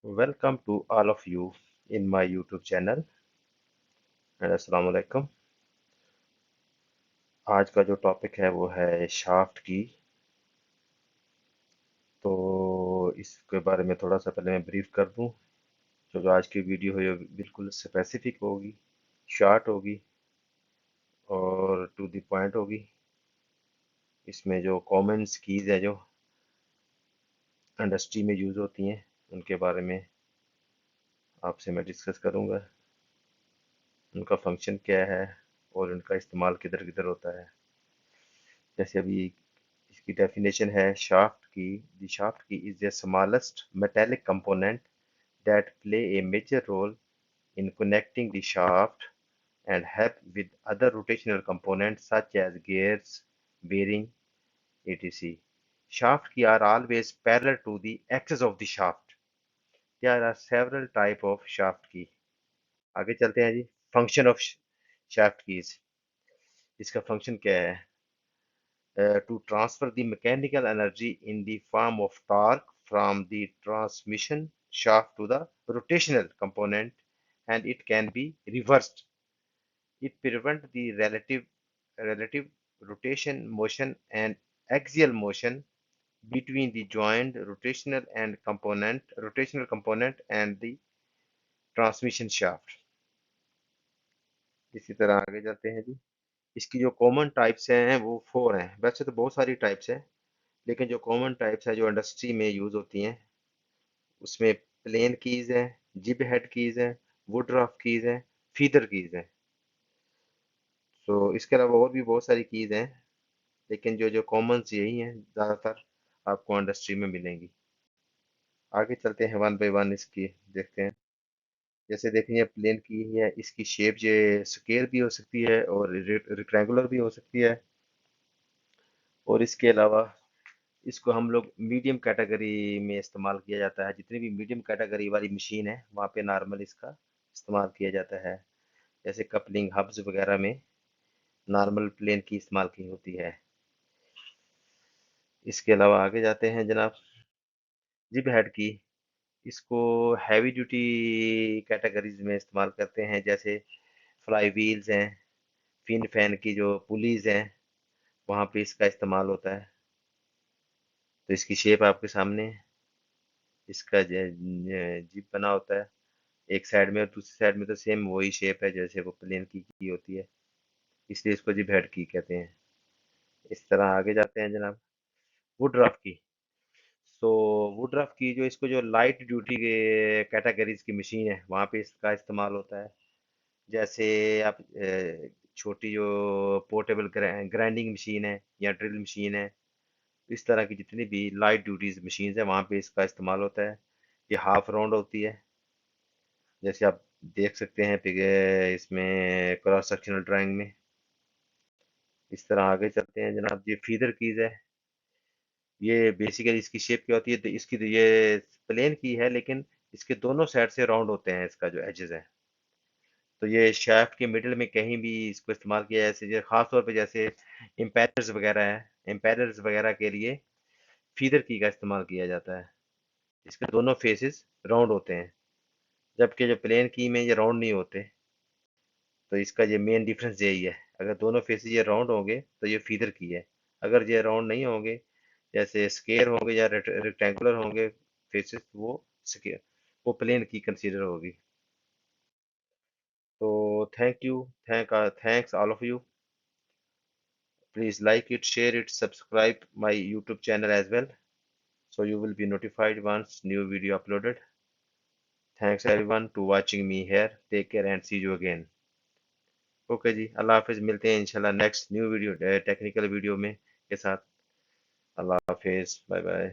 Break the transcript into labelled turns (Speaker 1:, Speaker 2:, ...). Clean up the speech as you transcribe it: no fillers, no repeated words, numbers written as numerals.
Speaker 1: Welcome to all of you in my YouTube channel and अस्सलाम वालेकुम। आज का जो टॉपिक है वो है शाफ्ट की। तो इसके बारे में थोड़ा सा पहले मैं ब्रीफ कर दूं। जो आज की वीडियो है ये बिल्कुल स्पेसिफिक होगी, शॉर्ट होगी और टू द पॉइंट होगी। इसमें जो कॉमन कीज है जो इंडस्ट्री में यूज़ होती हैं उनके बारे में आपसे मैं डिस्कस करूंगा। उनका फंक्शन क्या है और उनका इस्तेमाल किधर किधर होता है। जैसे अभी इसकी डेफिनेशन है shaft key. The shaft key is the smallest metallic component that play a major role in connecting the shaft and help with other rotational components such as gears, bearing, etc. Shaft key are always parallel to the axis of the shaft. There are several type of shaft key. आगे चलते हैं जी। Function of shaft keys। इसका function क्या है? To transfer the mechanical energy in the form of torque from the transmission shaft to the rotational component, and it can be reversed. It prevents the relative rotation motion and axial motion between the joined rotational component and the transmission shaft। इसी तरह आगे चलते हैं जी। इसकी जो common types हैं वो 4 हैं। वैसे तो बहुत सारी टाइप्स हैं, लेकिन जो कॉमन टाइप्स है जो इंडस्ट्री में यूज होती हैं उसमें प्लेन कीज है, जिब हेड कीज है, वुडरॉफ कीज है, फीदर कीज है। तो इसके अलावा और भी बहुत सारी कीज हैं, लेकिन जो जो कॉमन यही हैं ज़्यादातर आपको इंडस्ट्री में मिलेंगी। आगे चलते हैं वन बाय वन इसकी देखते हैं। जैसे देखें ये प्लेन की है, इसकी शेप ये स्क्वायर भी हो सकती है और रेक्टेंगुलर भी हो सकती है। और इसके अलावा इसको हम लोग मीडियम कैटेगरी में इस्तेमाल किया जाता है। जितनी भी मीडियम कैटेगरी वाली मशीन है वहाँ पे नॉर्मल इसका इस्तेमाल किया जाता है। जैसे कपलिंग हब्स वगैरह में नॉर्मल प्लेन की इस्तेमाल की होती है। इसके अलावा आगे जाते हैं जनाब। जिब हेड की इसको हैवी ड्यूटी कैटेगरीज में इस्तेमाल करते हैं। जैसे फ्लाई व्हील्स हैं, फिन फैन की जो पुलीज हैं वहाँ पे इसका इस्तेमाल होता है। तो इसकी शेप आपके सामने है। इसका जिप बना होता है एक साइड में और दूसरी साइड में तो सेम वही शेप है जैसे वो प्लेन की होती है, इसलिए इसको जिप हेड की कहते हैं। इस तरह आगे जाते हैं जनाब। वुडराफ की। सो वुडराफ की जो इसको जो लाइट ड्यूटी के कैटेगरीज की मशीन है वहाँ पे इसका इस्तेमाल होता है। जैसे आप छोटी जो पोर्टेबल ग्राइंडिंग मशीन है या ड्रिल मशीन है, इस तरह की जितनी भी लाइट ड्यूटीज मशीन है वहाँ पे इसका इस्तेमाल होता है। ये हाफ राउंड होती है जैसे आप देख सकते हैं इसमें क्रॉस सेक्शनल ड्राइंग में। इस तरह आगे चलते हैं जनाब। ये फीदर कीज है। ये बेसिकली इसकी शेप क्या होती है, तो इसकी तो ये प्लेन की है लेकिन इसके दोनों साइड से राउंड होते हैं इसका जो एजेस है। तो ये शाफ्ट के मिडिल में कहीं भी इसको इस्तेमाल किया जाए, जैसे खास तौर पे जैसे एम्पेयर्स वगैरह है, एम्पेयर्स वगैरह के लिए फीदर की का इस्तेमाल किया जाता है। इसके दोनों फेसेस राउंड होते हैं, जबकि जो प्लेन की में ये राउंड नहीं होते। तो इसका ये मेन डिफरेंस यही है। अगर दोनों फेसेस ये राउंड होंगे तो ये फीदर की है। अगर ये राउंड नहीं होंगे, जैसे स्क्वायर होंगे या रेक्टेंगुलर होंगे फेसेस, वो स्क्वायर वो प्लेन की कंसीडर होगी। तो thanks all of you. Please like it, share it, subscribe my YouTube channel as well, so you will be notified once new video uploaded. Thanks everyone to watching me here. Take care and see you again. Okay जी, अल्लाह हाफिज। मिलते हैं इंशाल्लाह next new video technical video में के साथ। अल्लाह हाफिज, बाय बाय।